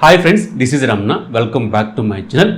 Hi friends, this is Ramna. Welcome back to my channel.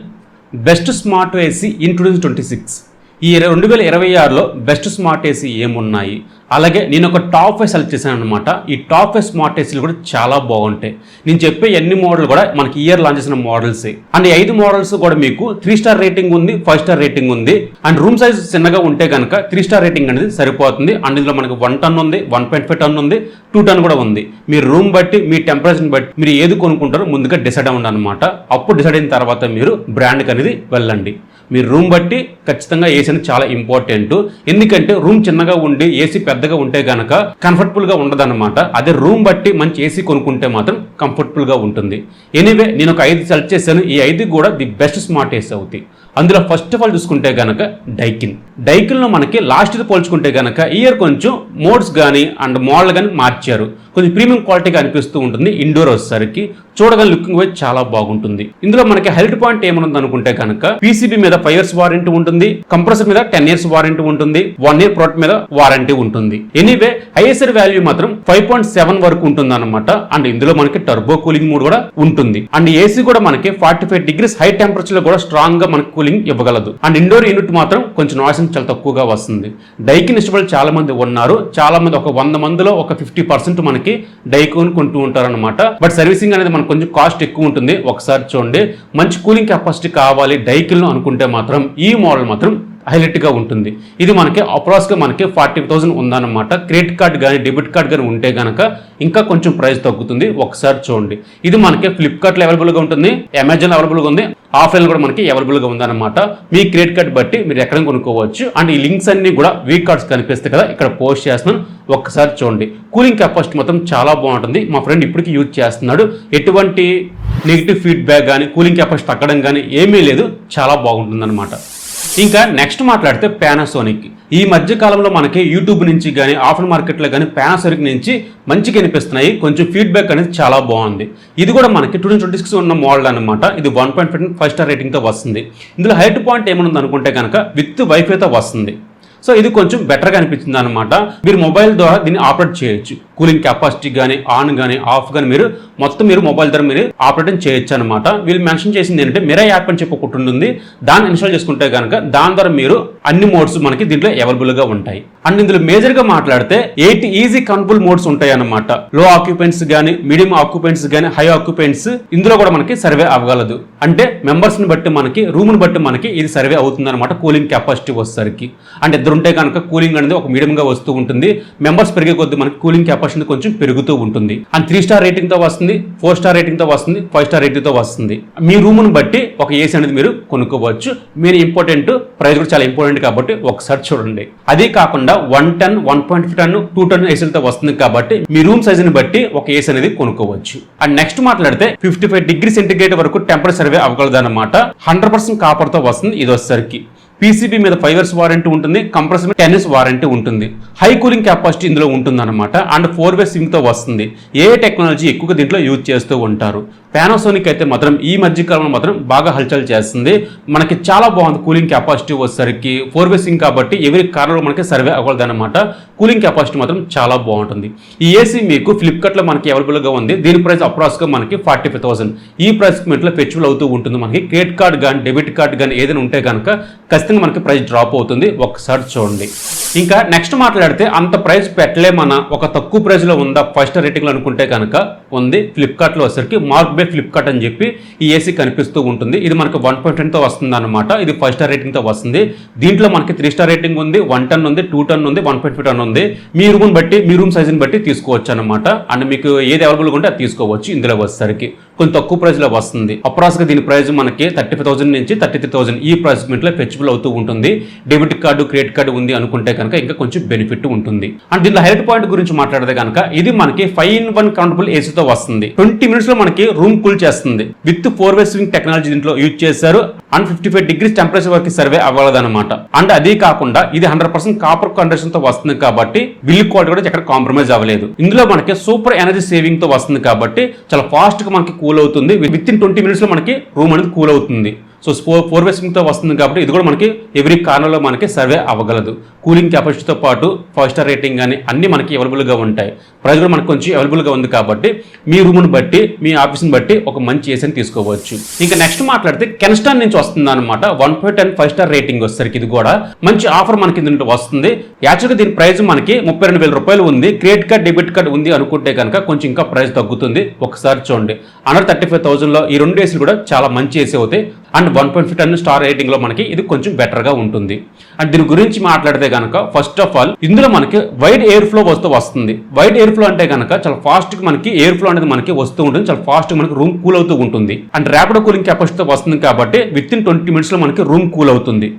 Best Smart AC in 2026. ఈ 2026లో best smart AC ఏమున్నాయి, అలాగే నేను ఒక top 5 select చేశాను అనమాట. ఈ టాప్ 5 స్మార్ట్ ఏసీలు కూడా చాలా బాగుంటాయి. నేను చెప్పే అన్ని మోడల్ కూడా మనకి ఇయర్ లాంచ్ చేసిన మోడల్సే. అండ్ 5 మోడల్స్ కూడా మీకు 3 స్టార్ రేటింగ్ ఉంది, 5 స్టార్ రేటింగ్ ఉంది. అండ్ రూమ్ సైజ్ చిన్నగా ఉంటే కనుక 3 స్టార్ రేటింగ్ అనేది సరిపోతుంది. అండ్ ఇందులో మనకి 1 టన్ ఉంది, 1.5 టన్ ఉంది, 2 టన్ కూడా ఉంది. మీ రూమ్ బట్టి, మీ టెంపరేచర్ని బట్టి మీరు ఏది కొనుక్కుంటారో ముందుగా డిసైడ్ అవ్వండి అనమాట. అప్పుడు డిసైడ్ అయిన తర్వాత మీరు బ్రాండ్కి అనేది వెళ్ళండి. మీ రూమ్ బట్టి ఖచ్చితంగా ఏసీ అనేది చాలా ఇంపార్టెంట్. ఎందుకంటే రూమ్ చిన్నగా ఉండి ఏసీ పెద్దగా ఉంటే కనుక కంఫర్టబుల్గా ఉండదన్నమాట. అదే రూమ్ బట్టి మంచి ఏసీ కొనుక్కుంటే మాత్రం కంఫర్టబుల్గా ఉంటుంది. ఎనీవే నేను ఒక 5 సెలెక్ట్ చేశాను. ఈ 5 కూడా ది బెస్ట్ స్మార్ట్ ఏసీ అవుతాయి. అందులో ఫస్ట్ ఆఫ్ ఆల్ చూసుకుంటే కనుక డైకిన్లో మనకి లాస్ట్ పోల్చుకుంటే కనుక ఇయర్ కొంచెం మోడ్స్ కానీ అండ్ మోడల్ కానీ మార్చారు. కొంచెం ప్రీమియం క్వాలిటీగా అనిపిస్తూ ఉంటుంది. ఇండోర్ వచ్చేసరికి చూడగానే లుకింగ్ వైజ్ చాలా బాగుంటుంది. ఇందులో మనకి హైలైట్ పాయింట్ ఏమనుంది అనుకుంటే కనుక పీసీబీ మీద 5 years వారంటీ ఉంటుంది, కంప్రెసర్ మీద 10 years వారంటీ ఉంటుంది, 1 year ప్రోడక్ట్ మీద వారంటీ ఉంటుంది. ఎనీవే ఐఎస్ఆర్ వాల్యూ మాత్రం 5.7 వరకు ఉంటుంది అనమాట. అండ్ ఇందులో మనకి టర్బో కూలింగ్ మోడ్ కూడా ఉంటుంది. అండ్ ఏసీ కూడా మనకి 45 degrees హై టెంపరేచర్ లో కూడా స్ట్రాంగ్ గా మనకి కూలింగ్ ఇవ్వగలదు. అండ్ ఇండోర్ యూనిట్ మాత్రం కొంచెం నాయిస్ చాలా తక్కువగా వస్తుంది. డైకిన్ ఇష్టపడి చాలా మంది ఉన్నారు. చాలా మంది ఒక 100 మందిలో ఒక 50% మనకి డైకిన్ కొంటూ ఉంటారు అనమాట. బట్ సర్వీసింగ్ అనేది మనకు కొంచెం కాస్ట్ ఎక్కువ ఉంటుంది. ఒకసారి చూడండి, మంచి కూలింగ్ కెపాసిటీ కావాలి డైకిన్ లో అనుకుంటే మాత్రం ఈ మోడల్ మాత్రం హైలైట్ గా ఉంటుంది. ఇది మనకి అప్రాక్స్ గా మనకి 40,000 ఉందన్నమాట. క్రెడిట్ కార్డ్ కానీ డెబిట్ కార్డ్ కానీ ఉంటే కనుక ఇంకా కొంచెం ప్రైస్ తగ్గుతుంది. ఒకసారి చూడండి, ఇది మనకి ఫ్లిప్కార్ట్ లో అవైలబుల్ గా ఉంటుంది, అమెజాన్ అవైలబుల్ గా ఉంది, ఆఫ్లైన్ కూడా మనకి అవైలబుల్ గా ఉందన్నమాట. మీ క్రెడిట్ కార్డ్ బట్టి మీరు ఎక్కడ కొనుక్కోవచ్చు. అండ్ ఈ లింక్స్ అన్ని కూడా వీక్ కార్డ్స్ కనిపిస్తాయి కదా, ఇక్కడ పోస్ట్ చేస్తున్నాను. ఒక్కసారి చూడండి, కూలింగ్ కెపాసిటీ మొత్తం చాలా బాగుంటుంది. మా ఫ్రెండ్ ఇప్పటికీ యూజ్ చేస్తున్నాడు. ఎటువంటి నెగిటివ్ ఫీడ్బ్యాక్ కానీ కూలింగ్ కెపాసిటీ తగ్గడం కానీ ఏమీ లేదు, చాలా బాగుంటుంది అనమాట. ఇంకా నెక్స్ట్ మాట్లాడితే పానాసోనిక్. ఈ మధ్య కాలంలో మనకి యూట్యూబ్ నుంచి కానీ ఆఫ్లైన్ మార్కెట్లో కానీ పానాసోనిక్ నుంచి మంచిగా కనిపిస్తున్నాయి. కొంచెం ఫీడ్బ్యాక్ అనేది చాలా బాగుంది. ఇది కూడా మనకి 2026 ఉన్న మోడల్ అనమాట. ఇది 1.5 స్టార్ రేటింగ్తో వస్తుంది. ఇందులో హైట్ పాయింట్ ఏమనుంది అనుకుంటే కనుక విత్ వైఫైతో వస్తుంది. సో ఇది కొంచెం బెటర్గా అనిపించింది అనమాట. మీరు మొబైల్ ద్వారా దీన్ని ఆపరేట్ చేయొచ్చు. కూలింగ్ కెపాసిటీ కానీ ఆన్ కానీ ఆఫ్ కానీ మీరు మొత్తం మొబైల్ ద్వారా మీరు ఆపరేట్ చేయొచ్చు అనమాట. వీళ్ళు మెన్షన్ చేసింది ఏంటంటే మిరా యాప్ అని చెప్పి ఒకటి ఉంటుంది. దాన్ని ఇన్స్టాల్ చేసుకుంటే కనుక దాని ద్వారా మీరు అన్ని మోడ్స్ మనకి దీంట్లో అవైలబుల్గా ఉంటాయి. అండ్ ఇందులో మేజర్గా మాట్లాడితే 8 ఈజీ కంట్రోల్ మోడ్స్ ఉంటాయి అనమాట. లో ఆక్యుపెంట్స్ కానీ, మీడియం ఆక్యుపెంట్స్ కానీ, హై ఆక్యుపెంట్స్ ఇందులో కూడా మనకి సర్వే అవ్వగలదు. అంటే మెంబర్స్ని బట్టి మనకి, రూమ్ని బట్టి మనకి ఇది సర్వే అవుతుంది అనమాట. కూలింగ్ కెపాసిటీ వచ్చేసరికి అంటే ఇద్దరు ఉంటే కనుక కూలింగ్ అనేది ఒక మీడియంగా వస్తూ ఉంటుంది. మెంబర్స్ పెరిగే కొద్ది మనకి కూలింగ్ కెపాసిటీ కొంచెం పెరుగుతూ ఉంటుంది. అండ్ 3 స్టార్ రేటింగ్ తో వస్తుంది, 4 స్టార్ రేటింగ్ తో వస్తుంది, 5 స్టార్ రేటింగ్ తో వస్తుంది. మీ రూమ్ను బట్టి ఒక ఏసీ అనేది మీరు కొనుక్కోవచ్చు. మీరు ఇంపార్టెంట్, ప్రైస్ కూడా చాలా ఇంపార్టెంట్ కాబట్టి ఒకసారి చూడండి. అదే కాకుండా 1 టన్, 1.5 టన్, 2 టన్ ఏసీలతో వస్తుంది కాబట్టి మీ రూమ్ సైజుని బట్టి ఒక ఏసీ అనేది కొనుక్కోవచ్చు. అండ్ నెక్స్ట్ మాట్లాడితే 55 డిగ్రీ సెంటిగ్రేడ్ వరకు టెంపరేచర్ సర్వే అవ్వగలదు అనమాట. 100% కాపర్ తో వస్తుంది. ఇది వచ్చేసరికి పీసీబీ మీద 5 years వారంటీ ఉంటుంది, కంప్రెసర్ మీద 10 years వారంటీ ఉంటుంది. హై కూలింగ్ కెపాసిటీ ఇందులో ఉంటుంది అనమాట. అండ్ 4-way స్వింగ్ తో వస్తుంది. ఏ టెక్నాలజీ ఎక్కువగా దీంట్లో యూజ్ చేస్తూ ఉంటారు. పానాసోనిక్ అయితే మాత్రం ఈ మధ్య కాలంలో మాత్రం బాగా హల్చల్ చేస్తుంది. మనకి చాలా బాగుంది కూలింగ్ కెపాసిటీ వచ్చేసరికి. 4-way స్వింగ్ కాబట్టి ఎవరి కార్లో మనకి సర్వే అవ్వదు అనమాట. కూలింగ్ కెపాసిటీ మాత్రం చాలా బాగుంటుంది. ఈ ఏసీ మీకు ఫ్లిప్కార్ట్ లో మనకి అవైలబుల్ గా ఉంది. దీని ప్రైస్ అప్రాక్స్ గా మనకి 45,000. ఈ ప్రైస్ లో ఫెస్టివల్ అవుతూ ఉంటుంది. మనకి క్రెడిట్ కార్డ్ కానీ డెబిట్ కార్డ్ కానీ ఏదైనా ఉంటే కనుక ఖచ్చితంగా మనకి ప్రైస్ డ్రాప్ అవుతుంది. ఒకసారి చూడండి. ఇంకా నెక్స్ట్ మాట్లాడితే అంత ప్రైస్ పెట్టలేమన్నా ఒక తక్కువ ప్రైస్ లో ఉందా 5 స్టార్ రేటింగ్ లో అనుకుంటే కనుక ఉంది. ఫ్లిప్కార్ట్ లో వచ్చేసరికి మార్క్ బై ఫ్లిప్కార్ట్ అని చెప్పి ఈ ఏసీ కనిపిస్తూ ఉంటుంది. ఇది మనకి 1.10 తో వస్తుంది అనమాట. ఇది 5 స్టార్ రేటింగ్ తో వస్తుంది. దీంట్లో మనకి 3 స్టార్ రేటింగ్ ఉంది, 1 టన్ ఉంది, 2 టన్ ఉంది, 1.5 టన్ ఉంది. మీ రూమ్ బట్టి, మీ రూమ్ సైజుని బట్టి తీసుకోవచ్చు అనమాట. అండ్ మీకు ఏది అవైలబుల్గా ఉంటే అది తీసుకోవచ్చు. ఇందులో వచ్చేసరికి కొంచెం తక్కువ ప్రైస్ లో వస్తుంది. అప్రాక్స్ గా దీని ప్రైస్ మనకి 35,000 నుంచి 33,000 ఈ ప్రైస్ లో ఫెస్టివల్ అవుతూ ఉంటుంది. డెబిట్ కార్డు, క్రెడిట్ కార్డు ఉంది అనుకుంటే కనుక ఇంకా కొంచెం బెనిఫిట్ ఉంటుంది. అండ్ దీనిలో హైలైట్ పాయింట్ గురించి మాట్లాడితే కనుక ఇది మనకి 5-in-1 కంట్రోల్ ఏసీతో వస్తుంది. 20 minutes లో మనకి రూమ్ కూల్ చేస్తుంది. విత్ 4-way స్వింగ్ టెక్నాలజీ దీంట్లో యూజ్ చేశారు. అండ్ 55 degrees టెంపరేచర్ వరకు సర్వే అవ్వలేదన్నమాట. అండ్ అదే కాకుండా ఇది 100% కాపర్ కండిషన్ తో వస్తుంది కాబట్టి బిల్ క్వాలిటీ కూడా ఎక్కడ కాంప్రమైజ్ అవ్వలేదు. ఇందులో మనకి సూపర్ ఎనర్జీ సేవింగ్ తో వస్తుంది కాబట్టి చాలా ఫాస్ట్ గా మనకి కూల్ అవుతుంది. విత్ ఇన్ 20 minutes లో మనకి రూమ్ అనేది కూల్ అవుతుంది. సో 4-way స్వింగ్తో వస్తుంది కాబట్టి ఇది కూడా మనకి ఎవ్రీ కార్నర్లో మనకి సర్వే అవ్వగలదు. కూలింగ్ కెపాసిటీతో పాటు 5 స్టార్ రేటింగ్ కానీ అన్ని మనకి అవైలబుల్గా ఉంటాయి. ప్రైస్ కూడా మనకు కొంచెం అవైలబుల్గా ఉంది కాబట్టి మీ రూమ్ని బట్టి మీ ఆఫీస్ని బట్టి ఒక మంచి ఏసీని తీసుకోవచ్చు. ఇంకా నెక్స్ట్ మాట్లాడితే కెన్స్టాన్ నుంచి వస్తుంది అనమాట 1.10 5 స్టార్ రేటింగ్ వచ్చేసరికి ఇది కూడా మంచి ఆఫర్ మనకి దీంట్లో వస్తుంది. యాక్చువల్గా దీని ప్రైస్ మనకి 32,000 రూపాయలు ఉంది. క్రెడిట్ కార్డ్ డెబిట్ కార్డ్ ఉంది అనుకుంటే కనుక కొంచెం ఇంకా ప్రైస్ తగ్గుతుంది. ఒకసారి చూడండి, అండర్ 35,000లో ఈ రెండు ఏసీలు కూడా చాలా మంచి ఏసీ అవుతాయి. అండ్ 1.10 స్టార్ రేటింగ్లో మనకి ఇది కొంచెం బెటర్గా ఉంటుంది. అండ్ దీని గురించి మాట్లాడితే కనుక ఫస్ట్ ఆఫ్ ఆల్ ఇందులో మనకి వైడ్ ఎయిర్ ఫ్లో వస్తుంది. వైడ్ ఎయిర్ ఫ్లో అంటే కనుక చాలా ఫాస్ట్గా మనకి ఎయిర్ ఫ్లో అనేది మనకి వస్తూ ఉంటుంది. చాలా ఫాస్ట్గా మనకి రూమ్ కూల్ అవుతూ ఉంటుంది. అండ్ ర్యాపిడ్ కూలింగ్ కెపాసిటీతో వస్తుంది కాబట్టి విత్ ఇన్ 20 minutesలో మనకి రూమ్ కూల్ అవుతుంది.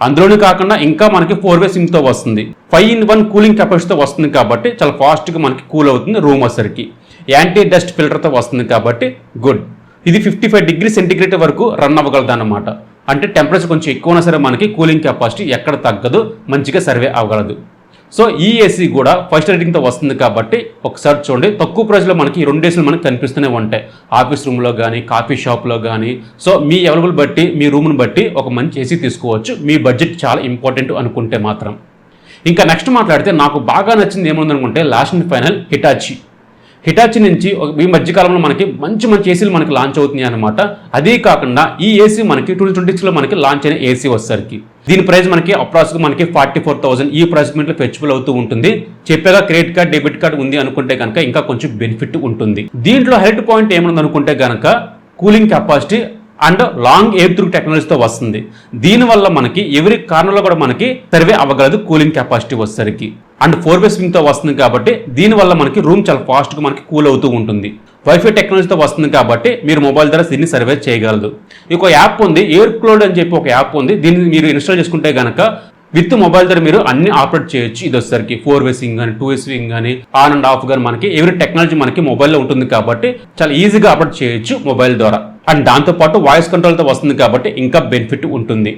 అందులోనే కాకుండా ఇంకా మనకి 4-way సింక్తో వస్తుంది. 5-in-1 కూలింగ్ కెపాసిటీతో వస్తుంది కాబట్టి చాలా ఫాస్ట్గా మనకి కూల్ అవుతుంది రూమ్ వచ్చరికి. యాంటీ డస్ట్ ఫిల్టర్తో వస్తుంది కాబట్టి గుడ్. ఇది 55 degrees సెంటిగ్రేడ్ వరకు రన్ అవ్వగలదు అన్నమాట. అంటే టెంపరేచర్ కొంచెం ఎక్కువ ఉన్నా సరే మనకి కూలింగ్ కెపాసిటీ ఎక్కడ తగ్గదు, మంచిగా సర్వే అవ్వగలదు. సో ఈ ఏసీ కూడా 5 స్టార్ రేటింగ్తో వస్తుంది కాబట్టి ఒకసారి చూడండి. తక్కువ ప్రైస్లో మనకి ఈ 2 ఏసీలు మనకి కనిపిస్తూనే ఉంటాయి ఆఫీస్ రూమ్లో కానీ కాఫీ షాప్లో కానీ. సో మీ అవైలబుల్ బట్టి మీ రూమ్ని బట్టి ఒక మంచి ఏసీ తీసుకోవచ్చు, మీ బడ్జెట్ చాలా ఇంపార్టెంట్ అనుకుంటే మాత్రం. ఇంకా నెక్స్ట్ మాట్లాడితే నాకు బాగా నచ్చింది ఏముందనుకుంటే లాస్ట్ అండ్ ఫైనల్ హిటాచి నుంచి ఈ మధ్యకాలంలో మనకి మంచి ఏసీలు మనకి లాంచ్ అవుతున్నాయి అనమాట. అదే కాకుండా ఈ ఏసీ మనకి 2026లో మనకి లాంచ్ అయిన ఏసీ వచ్చేసరికి దీని ప్రైస్ మనకి అప్రాక్స్గా మనకి 44,000 ఈ ప్రైస్ పాయింట్లో ఫెచ్చువల్ అవుతూ ఉంటుంది. చెప్పేగా క్రెడిట్ కార్డ్ డెబిట్ కార్డ్ ఉంది అనుకుంటే కనుక ఇంకా కొంచెం బెనిఫిట్ ఉంటుంది. దీంట్లో హైలైట్ పాయింట్ ఏముంది అనుకుంటే కనుక cooling capacity and long air through టెక్నాలజీతో వస్తుంది. దీనివల్ల మనకి ఎవరి కార్నర్లో కూడా మనకి సర్వే అవ్వగలదు కూలింగ్ కెపాసిటీ వచ్చేసరికి. అండ్ 4-way సింక్తో వస్తుంది కాబట్టి దీనివల్ల మనకి రూమ్ చాలా ఫాస్ట్గా మనకి కూల్ అవుతూ ఉంటుంది. వైఫై టెక్నాలజీతో వస్తుంది కాబట్టి మీరు మొబైల్ ద్వారా దీన్ని సర్వే చేయగలదు. ఇంకో యాప్ ఉంది, ఎయిర్ క్లౌడ్ అని చెప్పి ఒక యాప్ ఉంది. దీన్ని మీరు ఇన్స్టాల్ చేసుకుంటే కనుక విత్ మొబైల్ ద్వారా మీరు అన్ని ఆపరేట్ చేయొచ్చు. ఇది వచ్చేసరికి 4-way సింక్ కానీ 2-way సింక్ కానీ ఆన్ అండ్ ఆఫ్ కానీ మనకి ఎవరి టెక్నాలజీ మనకి మొబైల్లో ఉంటుంది కాబట్టి చాలా ఈజీగా ఆపరేట్ చేయొచ్చు మొబైల్ ద్వారా. అండ్ దాంతోపాటు వాయిస్ కంట్రోల్తో వస్తుంది కాబట్టి ఇంకా బెనిఫిట్ ఉంటుంది.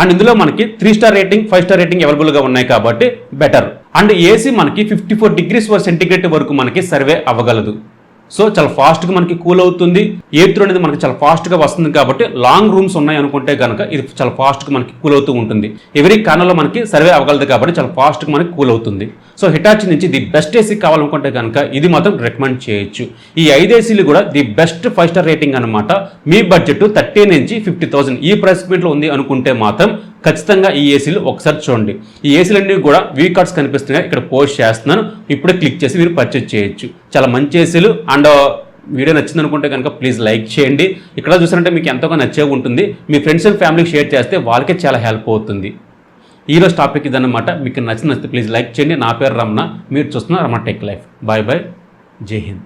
అండ్ ఇందులో మనకి 3 స్టార్ రేటింగ్ 5 స్టార్ రేటింగ్ అవైలబుల్గా ఉన్నాయి కాబట్టి బెటర్. అండ్ ఏసీ మనకి 54 degrees సెంటిగ్రేడ్ వరకు మనకి సర్వే అవ్వగలదు. సో చాలా ఫాస్ట్గా మనకి కూల్ అవుతుంది. ఎయిర్ త్రూ అనేది మనకి చాలా ఫాస్ట్గా వస్తుంది కాబట్టి లాంగ్ రూమ్స్ ఉన్నాయి అనుకుంటే కనుక ఇది చాలా ఫాస్ట్గా మనకి కూల్ అవుతూ ఉంటుంది. ఎవరీ కార్నర్లో మనకి సర్వే అవ్వగలదు కాబట్టి చాలా ఫాస్ట్గా మనకి కూల్ అవుతుంది. సో హిటాచి నుంచి ది బెస్ట్ ఏసీ కావాలనుకుంటే కనుక ఇది మాత్రం రికమెండ్ చేయొచ్చు. ఈ 5 ఏసీలు కూడా ది బెస్ట్ 5 స్టార్ రేటింగ్ అనమాట. మీ బడ్జెట్ 30 నుంచి 50,000 ఈ ప్రైస్ పాయింట్లో ఉంది అనుకుంటే మాత్రం ఖచ్చితంగా ఈ ఏసీలు ఒకసారి చూడండి. ఈ ఏసీలన్నీ కూడా వీ కార్డ్స్ కనిపిస్తున్నాయి, ఇక్కడ పోస్ట్ చేస్తున్నాను. ఇప్పుడే క్లిక్ చేసి మీరు పర్చేజ్ చేయొచ్చు. చాలా మంచి ఏసీలు. అండ్ వీడియో నచ్చింది అనుకుంటే కనుక ప్లీజ్ లైక్ చేయండి. ఇక్కడ చూసారంటే మీకు ఎంతగా నచ్చే ఉంటుంది. మీ ఫ్రెండ్స్ అండ్ ఫ్యామిలీకి షేర్ చేస్తే వాళ్ళకే చాలా హెల్ప్ అవుతుంది. ఈరోజు టాపిక్ ఇదన్నమాట. మీకు నచ్చితే ప్లీజ్ లైక్ చేయండి. నా పేరు రమణ, మీరు చూస్తున్న Ramana tech life. Bye bye, Jai Hind.